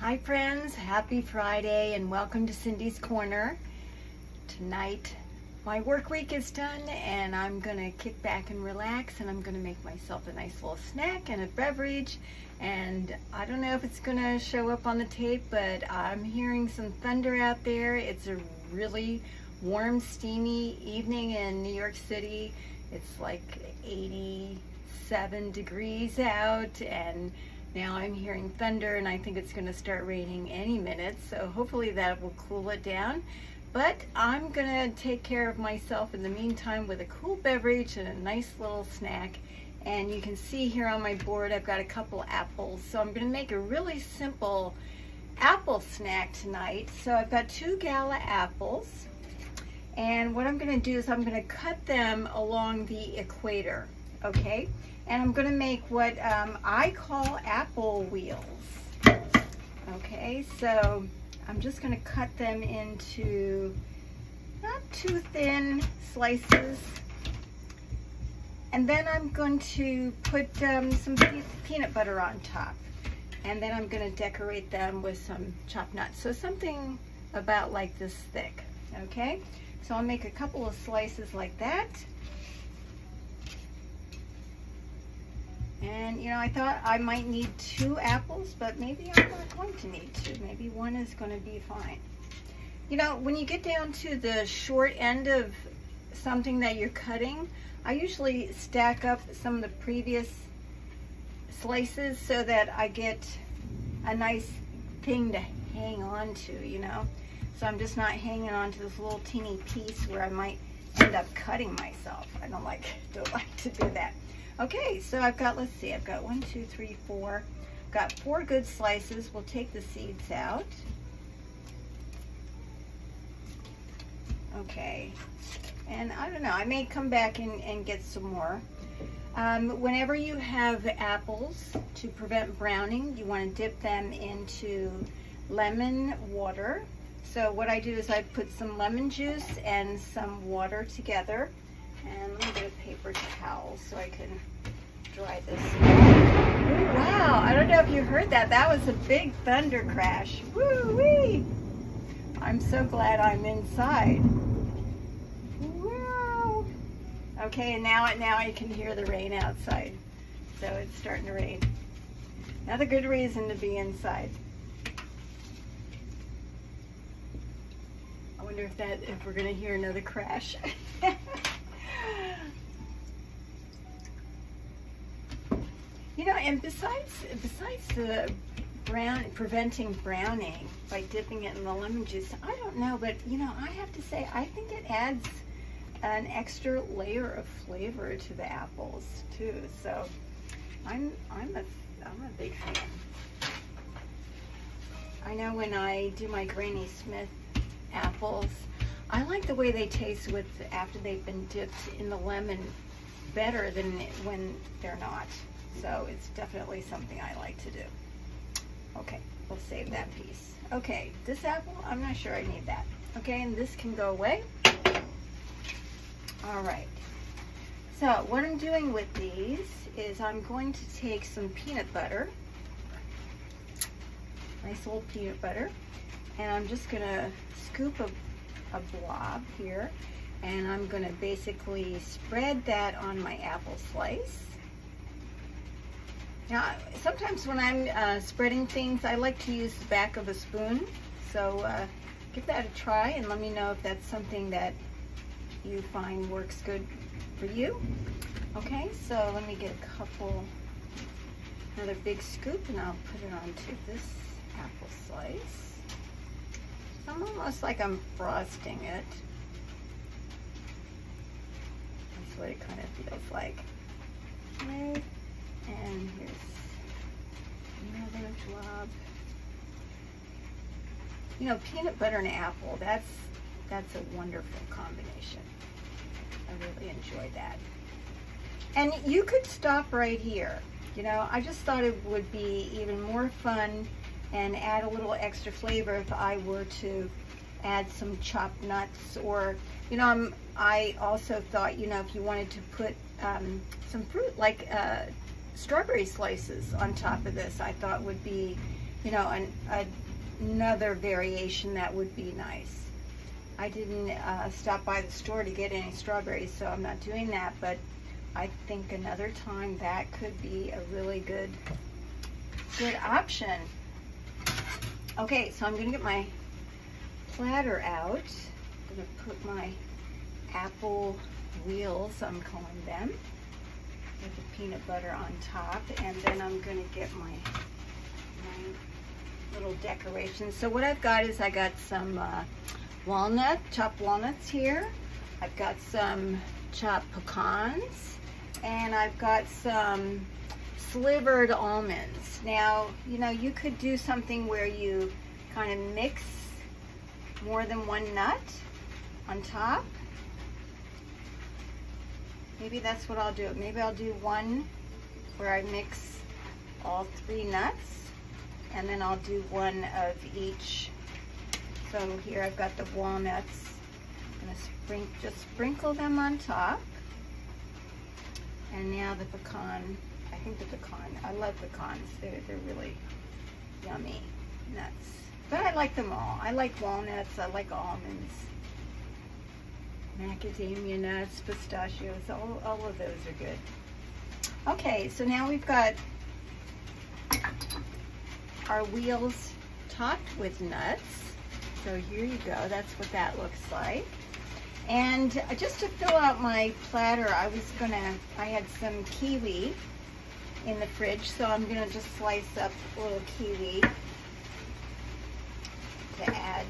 Hi friends, happy Friday and welcome to Cindy's Corner. Tonight my work week is done and I'm gonna kick back and relax, and I'm gonna make myself a nice little snack and a beverage. And I don't know if it's gonna show up on the tape, but I'm hearing some thunder out there. It's a really warm, steamy evening in New York City. It's like 87 degrees out, and now I'm hearing thunder, and I think it's going to start raining any minute, so hopefully that will cool it down. But I'm going to take care of myself in the meantime with a cool beverage and a nice little snack. And you can see here on my board I've got a couple apples, so I'm going to make a really simple apple snack tonight. So I've got 2 gala apples, and what I'm going to do is I'm going to cut them along the equator, okay? And I'm going to make what I call apple wheels. Okay, so I'm just going to cut them into not too thin slices. And then I'm going to put some peanut butter on top. And then I'm going to decorate them with some chopped nuts. So something about like this thick, okay? So I'll make a couple of slices like that. And you know, I thought I might need 2 apples, but maybe I'm not going to need 2. Maybe 1 is going to be fine. You know, when you get down to the short end of something that you're cutting, I usually stack up some of the previous slices so that I get a nice thing to hang on to, you know. So I'm just not hanging on to this little teeny piece where I might end up cutting myself. I don't like to do that. Okay, so I've got, let's see, I've got 1, 2, 3, 4. Got 4 good slices. We'll take the seeds out. Okay, and I don't know, I may come back and get some more. Whenever you have apples, to prevent browning, you want to dip them into lemon water. So what I do is I put some lemon juice and some water together. And let me get a paper towel so I can dry this. Ooh, wow, I don't know if you heard that. That was a big thunder crash. Woo-wee! I'm so glad I'm inside. Wow! Okay, and now I can hear the rain outside. So it's starting to rain. Another good reason to be inside. I wonder if we're gonna hear another crash. You know, and besides the preventing browning by dipping it in the lemon juice, I don't know, but you know, I have to say, I think it adds an extra layer of flavor to the apples too. So I'm a big fan. I know when I do my Granny Smith apples, I like the way they taste after they've been dipped in the lemon better than when they're not. So it's definitely something I like to do. Okay, we'll save that piece. Okay, this apple, I'm not sure I need that. Okay, and this can go away. All right. So what I'm doing with these is I'm going to take some peanut butter, nice little peanut butter, and I'm just gonna scoop a blob here, and I'm going to basically spread that on my apple slice. Now, sometimes when I'm spreading things, I like to use the back of a spoon, so give that a try and let me know if that's something that you find works good for you. Okay, so let me get another big scoop, and I'll put it onto this apple slice. I'm almost like I'm frosting it. That's what it kind of feels like. Okay, and here's another blob. You know, peanut butter and apple, that's a wonderful combination. I really enjoy that. And you could stop right here. You know, I just thought it would be even more fun and add a little extra flavor if I were to add some chopped nuts, or, you know, I also thought, you know, if you wanted to put some fruit like strawberry slices on top of this, I thought would be you know, another variation that would be nice. I didn't stop by the store to get any strawberries, so I'm not doing that, but I think another time that could be a really good option. Okay, so I'm gonna get my platter out. I'm gonna put my apple wheels, I'm calling them, with the peanut butter on top, and then I'm gonna get my little decorations. So what I've got is I got some chopped walnuts here. I've got some chopped pecans, and I've got some slivered almonds. Now, you know, you could do something where you kind of mix more than one nut on top. Maybe that's what I'll do. Maybe I'll do one where I mix all 3 nuts, and then I'll do one of each. So here I've got the walnuts. I'm gonna just sprinkle them on top. And now the pecan. I love pecans. They're really yummy nuts. But I like them all. I like walnuts, I like almonds, macadamia nuts, pistachios, all of those are good. Okay, so now we've got our wheels topped with nuts. So here you go, that's what that looks like. And just to fill out my platter, I had some kiwi in the fridge, so I'm gonna just slice up a little kiwi to add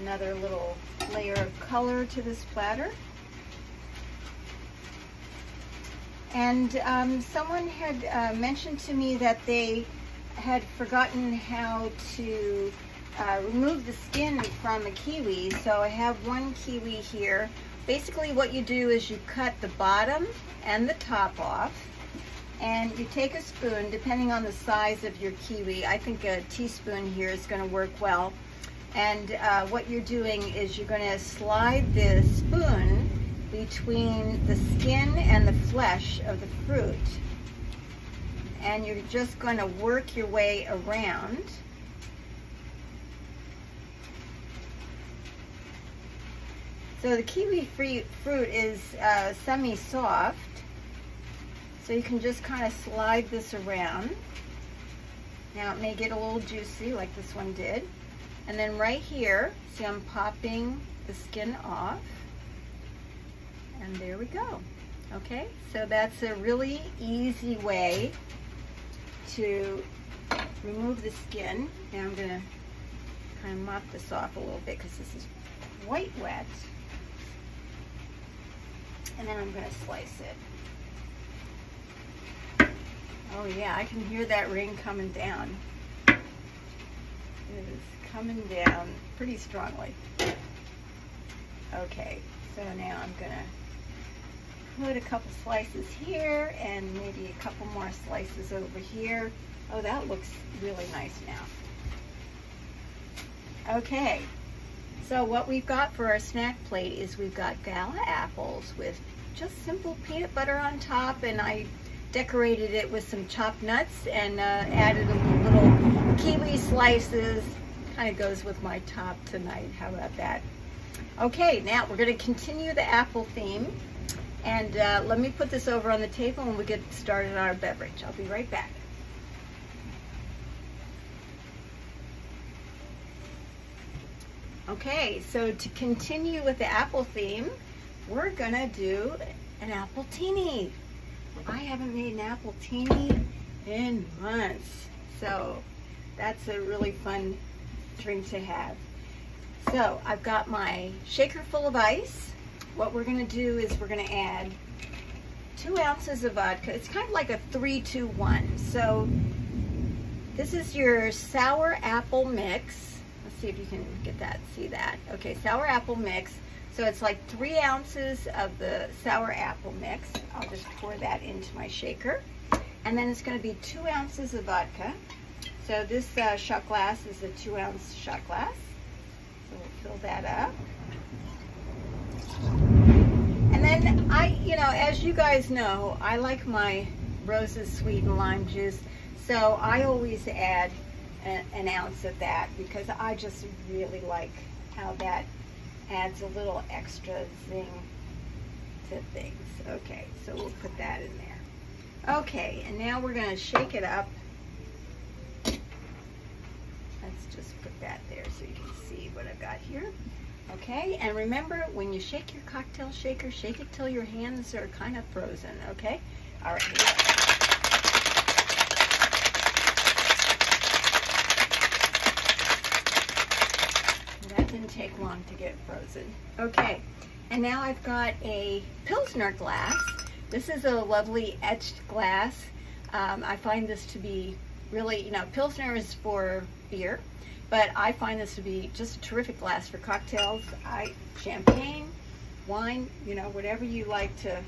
another little layer of color to this platter. And someone had mentioned to me that they had forgotten how to remove the skin from a kiwi. So I have one kiwi here. Basically what you do is you cut the bottom and the top off, and you take a spoon, depending on the size of your kiwi. I think a teaspoon here is going to work well. And what you're doing is you're going to slide the spoon between the skin and the flesh of the fruit. And you're just going to work your way around. So the kiwi fruit is semi-soft, so you can just kind of slide this around. Now it may get a little juicy like this one did. And then right here, see, I'm popping the skin off. And there we go. Okay, so that's a really easy way to remove the skin. Now I'm gonna kind of mop this off a little bit because this is quite wet. And then I'm gonna slice it. Oh yeah, I can hear that rain coming down. It is coming down pretty strongly. Okay, so now I'm gonna put a couple slices here and maybe a couple more slices over here. Oh, that looks really nice now. Okay, so what we've got for our snack plate is we've got gala apples with just simple peanut butter on top, and I decorated it with some chopped nuts and added a little kiwi slices. Kind of goes with my top tonight. How about that? Okay, now we're going to continue the apple theme, and let me put this over on the table and we'll get started on our beverage. I'll be right back. Okay, so to continue with the apple theme, we're gonna do an appletini. I haven't made an appletini in months, so that's a really fun drink to have. So I've got my shaker full of ice. What we're gonna do is we're gonna add 2 ounces of vodka. It's kind of like a 3-2-1. So this is your sour apple mix. Let's see if you can get that, see that. Okay, sour apple mix. So it's like 3 ounces of the sour apple mix. I'll just pour that into my shaker. And then it's gonna be 2 ounces of vodka. So this shot glass is a 2-ounce shot glass. So we'll fill that up. And then you know, as you guys know, I like my roses, sweet, and lime juice. So I always add an ounce of that because I just really like how that adds a little extra zing to things. Okay, so we'll put that in there. Okay, and now we're going to shake it up. Let's just put that there so you can see what I've got here. Okay, and remember, when you shake your cocktail shaker, shake it till your hands are kind of frozen, okay? All right, here we go. That didn't take long to get frozen. Okay, and now I've got a Pilsner glass. This is a lovely etched glass. I find this to be really, you know, Pilsner is for beer, but I find this to be just a terrific glass for cocktails. Champagne, wine, you know, whatever you like to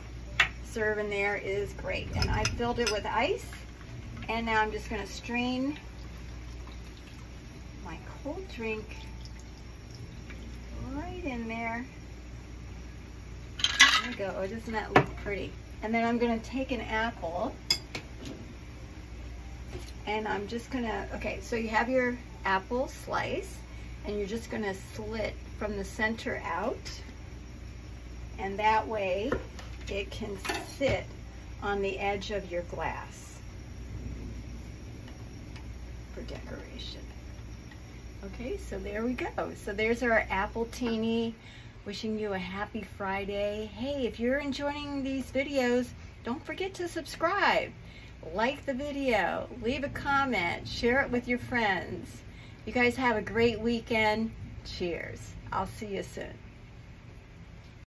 serve in there is great. And I filled it with ice, and now I'm just going to strain my cold drink right in there. There we go. Oh, doesn't that look pretty? And then I'm going to take an apple, and I'm just going to, okay, so you have your apple slice, and you're just going to slit from the center out, and that way it can sit on the edge of your glass for decoration. Okay, so there we go. So there's our Appletini. Wishing you a happy Friday. Hey, if you're enjoying these videos, don't forget to subscribe, like the video, leave a comment, share it with your friends. You guys have a great weekend. Cheers. I'll see you soon.